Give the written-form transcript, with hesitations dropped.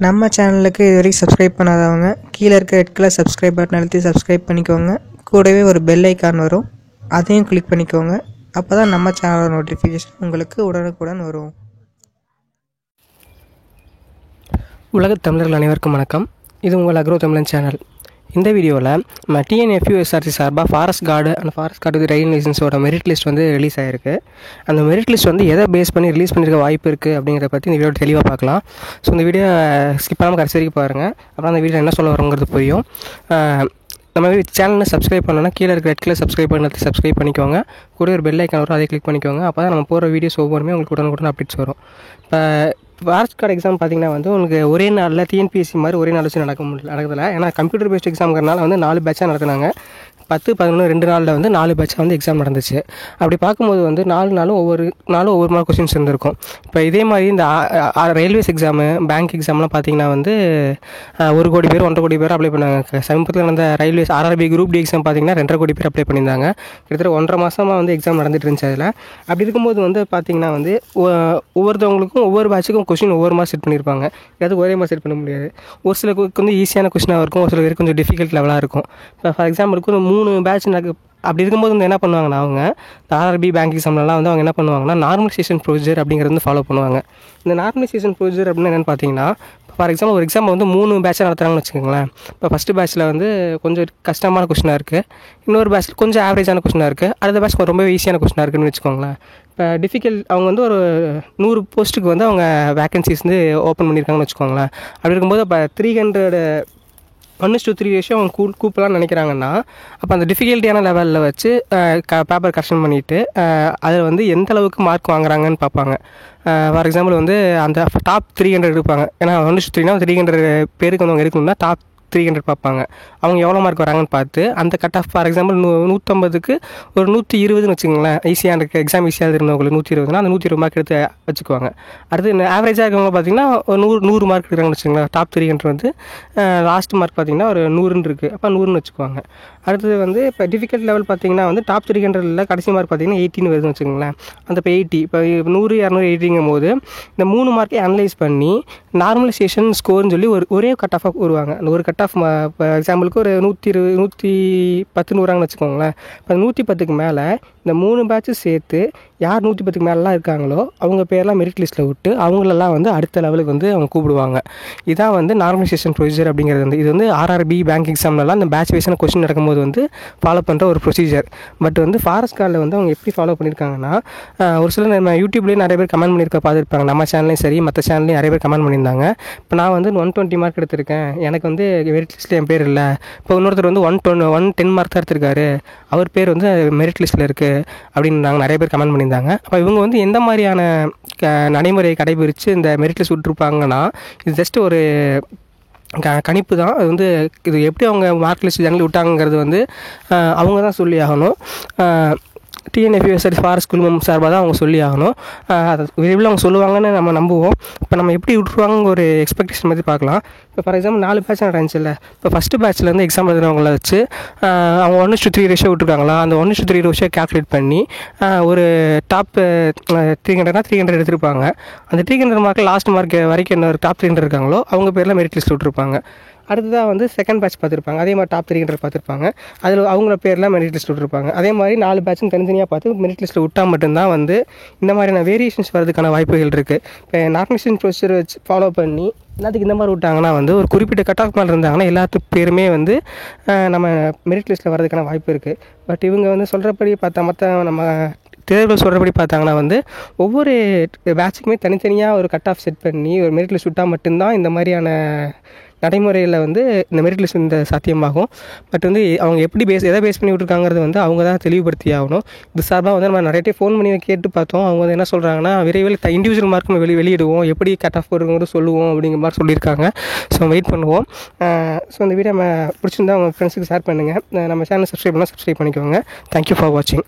நம்ம சேனலுக்கு இதுவரைக்கும் சப்ஸ்கிரைப் பண்ணாதவங்க கீழே இருக்க ரெட் கலர் சப்ஸ்கிரைப் பட்டன் அழுத்தி சப்ஸ்கிரைப் பண்ணிக்கோங்க. கூடவே ஒரு பெல் ஐக்கான் வரும், அதையும் கிளிக் பண்ணிக்கோங்க. அப்போ தான் நம்ம சேனலோட நோட்டிஃபிகேஷன் உங்களுக்கு உடனுக்குடன் வரும். உலகத் தமிழர்கள் அனைவருக்கும் வணக்கம். இது உங்கள் அக்ரோ தமிழன் சேனல். இந்த வீடியோவில் நம்ம TNFUSRC சார்பாக forest guard and forest guard riding லைசன்ஸோட மெரிட் லிஸ்ட் வந்து ரிலீஸ் ஆகிருக்கு. அந்த மெரிட் லிஸ்ட் வந்து எதை பேஸ் பண்ணி ரிலீஸ் பண்ணியிருக்க வாய்ப்பு இருக்குது அப்படிங்கிறத பற்றி இந்த வீடியோ தெளிவாக பார்க்கலாம். ஸோ இந்த வீடியோ ஸ்கிப் பண்ணாமல் கடைசி வரைக்கும் பாருங்கள். அப்புறம் அந்த வீடியோ என்ன சொல்ல வரோங்கிறது புரியும். நம்ம சேனலை சப்ஸ்கிரைப் பண்ணோன்னா கீழே இருக்க ரெட் கலர் சப்ஸ்கிரைப் பண்ணிக்கோங்க. கூட ஒரு பெல் ஐக்கான் வரும், அதை கிளிக் பண்ணிக்கோங்க. அப்போ தான் நம்ம போகிற வீடியோஸ் ஒவ்வொருமே உங்களுக்கு உடனுக்குடன் அப்டேட்ஸ் வரும். இப்போ ஃபாரஸ்ட் கார்டு எக்ஸாம் பார்த்திங்கன்னா வந்து உங்களுக்கு ஒரே நாளில் TNPSC மாதிரி ஒரே நாள் வச்சு நடக்குதில்ல. ஏன்னா கம்ப்யூட்டர் பேஸ்ட் எக்ஸாம்ங்கிறனால வந்து 4 பேட்சாக நடத்துனாங்க. 10, 11, 2 நாளில் வந்து 4 பேட்சாக வந்து எக்ஸாம் நடந்துச்சு. அப்படி பார்க்கும்போது வந்து 4 நாளும் ஒவ்வொரு மார்க் கொஸ்டின்ஸ் இருந்திருக்கும். இப்போ இதே மாதிரி இந்த ரயில்வேஸ் எக்ஸாமு, பேங்க் எக்ஸாம்லாம் பார்த்திங்கன்னா வந்து 1 கோடி பேர் 1.5 கோடி பேர் அப்ளை பண்ணாங்க. சமீபத்தில் நடந்த railways RRB group D exam பார்த்திங்கன்னா 2.5 கோடி பேர் அப்ளை பண்ணியிருந்தாங்க. கிட்டத்தட்ட 1.5 மாதமாக வந்து எக்ஸாம் நடந்துட்டு இருந்துச்சு. அதில் அப்படி இருக்கும்போது வந்து பார்த்திங்கன்னா வந்து ஒவ்வொருத்தவங்களுக்கும் ஒவ்வொரு பேட்சுக்கும் கொஸ்டின் ஒவ்வொரு மாதம் செட் பண்ணியிருப்பாங்க. ஏதாவது ஒரே மாதிரி செட் பண்ண முடியாது. ஒரு சிலருக்கு வந்து ஈஸியான கொஸ்டினாக இருக்கும், ஒரு சில பேருக்கு கொஞ்சம் டிஃபிகல்ட் லெவலாக இருக்கும். இப்போ ஃபார் எக்ஸாம்பிளுக்கு ஒரு 3 பேட்ச் அப்படி இருக்கும்போது வந்து என்ன பண்ணுவாங்கன்னா அவங்க இந்த RRB பேங்க் எக்ஸாம்லாம் வந்து அவங்க என்ன பண்ணுவாங்கன்னா நார்மலைசேஷன் ப்ரொசீஜர் அப்படிங்கிறது வந்து ஃபாலோ பண்ணுவாங்க. இந்த நார்மலைசேஷன் ப்ரொசீஜர் அப்படின்னு என்னென்னு பார்த்தீங்கன்னா, ஃபார் எக்ஸாம்பிள் ஒரு எக்ஸாம் வந்து 3 பேட்சாக நடத்துகிறாங்கன்னு வச்சுக்கோங்களேன். இப்போ ஃபஸ்ட்டு பேட்சில் வந்து கொஞ்சம் கஷ்டமான கொஸ்டினாக இருக்குது, இன்னொரு பேட்சில் கொஞ்சம் ஆவரேஜான கொஸ்டினாக இருக்குது, அடுத்த பேட்ச் ரொம்ப ஈஸியான கொஸ்டினாக இருக்குதுன்னு வச்சுக்கோங்களேன். இப்போ அவங்க வந்து ஒரு 100 போஸ்ட்டுக்கு வந்து அவங்க வேக்கன்சிஸ் வந்து ஓப்பன் பண்ணியிருக்காங்கன்னு வச்சுக்கோங்களேன். அப்படி இருக்கும்போது இப்போ 300:1:3 ரேஷியோ அவங்க கூப்பலான்னு நினைக்கிறாங்கன்னா, அப்போ அந்த டிஃபிகல்ட்டியான லெவலில் வச்சு பேப்பர் கரெக்ஷன் பண்ணிவிட்டு அதில் வந்து எந்த அளவுக்கு மார்க் வாங்குறாங்கன்னு பார்ப்பாங்க. ஃபார் எக்ஸாம்பிள் வந்து அந்த டாப் 300 இருப்பாங்க. ஏன்னா 1:3னா 300 பேருக்கு வந்து அவங்க இருக்கணும்னா டாப் 300 பார்ப்பாங்க. அவங்க எவ்வளோ மார்க் வராங்கன்னு பார்த்து அந்த கட் ஆஃப் ஃபார் எக்ஸாம்பிள் 150க்கு ஒரு 120ன்னு வச்சுக்கோங்களேன். ஈஸியாக இருக்குது, எக்ஸாம் ஈஸியாக இருந்தவங்களுக்கு 120னா அந்த 120 மார்க் எடுத்து வச்சுக்குவாங்க. அடுத்து ஆவரேஜாக இருக்கவங்க பார்த்திங்கன்னா ஒரு 100 மார்க் எடுக்கிறாங்கன்னு வச்சுக்கோங்களேன். டாப் 300 வந்து லாஸ்ட் மார்க் பார்த்திங்கன்னா ஒரு 100ன்னு இருக்குது, அப்போ 100ன்னு வச்சுக்குவாங்க. அடுத்தது வந்து இப்போ டிஃபிகல்ட் லெவல் பார்த்திங்கன்னா வந்து டாப் 300ல் கடைசி மார்க் பார்த்திங்கன்னா 80ன்னு வருதுன்னு வச்சுக்கோங்களேன். அந்த இப்போ 80, இப்போ 100, 200, 80ங்கும் போது இந்த 3 மார்க்கை அனலைஸ் பண்ணி நார்மலைசேஷன் ஸ்கோர்னு சொல்லி ஒரே கட் ஆஃபாக வருவாங்க. அந்த ஒரு கட் ஆஃப் இப்போ எக்ஸாம்பிளுக்கு ஒரு 120, 110 வராங்கன்னு வச்சுக்கோங்களேன். இப்போ 110க்கு மேலே இந்த 3 பேட்சும் சேர்த்து யார் 110க்கு மேலெலாம் இருக்காங்களோ அவங்க பேர்லாம் மெரிட் லிஸ்ட்டில் விட்டு அவங்களெல்லாம் வந்து அடுத்த லெவலுக்கு வந்து அவங்க கூப்பிடுவாங்க. இதான் வந்து நார்மலைசேஷன் ப்ரொசீஜர் அப்படிங்கிறது வந்து இது வந்து RRB பேங்க் எக்ஸாம்லலாம் இந்த பேட்ச் வைஸான கொஸ்டின் நடக்கும்போது வந்து ஃபாலோ பண்ணுற ஒரு ப்ரொசீஜர். பட் வந்து ஃபாரஸ்ட் கார்டில் வந்து அவங்க எப்படி ஃபாலோ பண்ணியிருக்காங்கன்னா, ஒரு சில நம்ம யூடியூப்லேயே நிறைய பேர் கமெண்ட் பண்ணியிருக்க பார்த்துருப்பாங்க. நம்ம சேனல்லையும் சரி மற்ற சேனல்லையும் நிறைய பேர் கமெண்ட் பண்ணியிருந்தாங்க. இப்போ நான் வந்து 120 மார்க் எடுத்திருக்கேன், எனக்கு வந்து மெரிட் லிஸ்ட்டில் என் பேர் இல்லை. இப்போ இன்னொருத்தர் வந்து 110 மார்க் தான் எடுத்திருக்காரு, அவர் பேர் வந்து மெரிட் லிஸ்ட்டில் இருக்குது அப்படின்னு நாங்கள் நிறைய பேர் கமெண்ட் பண்ணியிருந்தாங்க. அப்போ இவங்க வந்து எந்த மாதிரியான நடைமுறையை கடைபிடித்து இந்த மெரிட் லிஸ்ட் விட்டுருப்பாங்கன்னா, இது ஜஸ்ட் ஒரு கணிப்பு தான். அது வந்து இது எப்படி அவங்க மார்க் லிஸ்ட் ஜெனரல் விட்டாங்கிறது வந்து அவங்க தான் சொல்லி ஆகணும். TNFUSRC ஃபாரஸ்ட் குழுமம் சார்பாக தான் அவங்க சொல்லி ஆகணும். அதை விரைவில் அவங்க சொல்லுவாங்கன்னு நம்ம நம்புவோம். இப்போ நம்ம எப்படி விட்டுருவாங்க ஒரு எக்ஸ்பெக்டேஷன் மாதிரி பார்க்கலாம். இப்போ ஃபார் எக்ஸாம்பிள் 4 பேட்ச் நடந்துச்சுல்ல. இப்போ ஃபஸ்ட்டு பேட்சில் வந்து எக்ஸாம் எழுதுறவங்கள வச்சு அவங்க 1:3 ரேஷியோ விட்டுருக்காங்களா, அந்த 1:3 ரேஷியோ கேல்குலேட் பண்ணி ஒரு டாப் 300னா 300 எடுத்திருப்பாங்க. அந்த 300 மார்க் லாஸ்ட் மார்க் வரைக்கும் என்ன ஒரு டாப் 300 இருக்காங்களோ அவங்க பேரில் மெரிட் லிஸ்ட் விட்டுருப்பாங்க. அடுத்ததாக வந்து செகண்ட் பேட்ச் பார்த்துருப்பாங்க, அதே மாதிரி டாப் 300 பார்த்துருப்பாங்க, அதில் அவங்கள பேர்லாம் மெரிட் லிஸ்ட் விட்டுருப்பாங்க. அதே மாதிரி 4 பேட்சும் தனித்தனியாக பார்த்து மெரிட் லிஸ்ட்டில் விட்டால் மட்டும்தான் வந்து இந்த மாதிரியான வேரியேஷன்ஸ் வரதுக்கான வாய்ப்புகள் இருக்குது. இப்போ நார்மலைசேஷன் ப்ரொசீஜர் வச்சு ஃபாலோ பண்ணி எல்லாத்துக்கும் இந்த மாதிரி விட்டாங்கன்னா வந்து ஒரு குறிப்பிட்ட கட் ஆஃப் மேலே இருந்தாங்கன்னா எல்லாத்துக்கு பேருமே வந்து நம்ம மெரிட் லிஸ்ட்டில் வரதுக்கான வாய்ப்பு இருக்குது. பட் இவங்க வந்து சொல்கிறபடி பார்த்தா மற்ற நம்ம தேர்வுகள் சொல்கிறபடி பார்த்தாங்கன்னா வந்து ஒவ்வொரு பேட்சுக்குமே தனித்தனியாக ஒரு கட் ஆஃப் செட் பண்ணி ஒரு மெரிட் லிஸ்ட் விட்டால் மட்டும்தான் இந்த மாதிரியான நடைமுறையில் வந்து இந்த மெரிட் லிஸ்ட் இந்த சாத்தியமாகும். பட் வந்து அவங்க எப்படி எதை பேஸ் பண்ணி விட்டுருக்காங்கிறது வந்து அவங்க தான் தெளிவுபடுத்தி ஆகணும். இது சார்பாக வந்து நம்ம நிறைய ஃபோன் பண்ணி கேட்டு பார்த்தோம். அவங்க வந்து என்ன சொல்கிறாங்கன்னா, விரைவில் இண்டிவிஜுவல் மார்க்கும் வெளியிடுவோம், எப்படி கட் ஆஃப் போடுறவங்க சொல்லுவோம் அப்படிங்கிற மாதிரி சொல்லியிருக்காங்க. ஸோ வெயிட் பண்ணுவோம். ஸோ இந்த வீடியோ நம்ம பிடிச்சிருந்தா அவங்க ஃப்ரெண்ட்ஸுக்கு ஷேர் பண்ணுங்கள். நம்ம சேனல் சப்ஸ்கிரைப் பண்ணிக்கோங்க. தேங்க்யூ ஃபார் வாட்சிங்.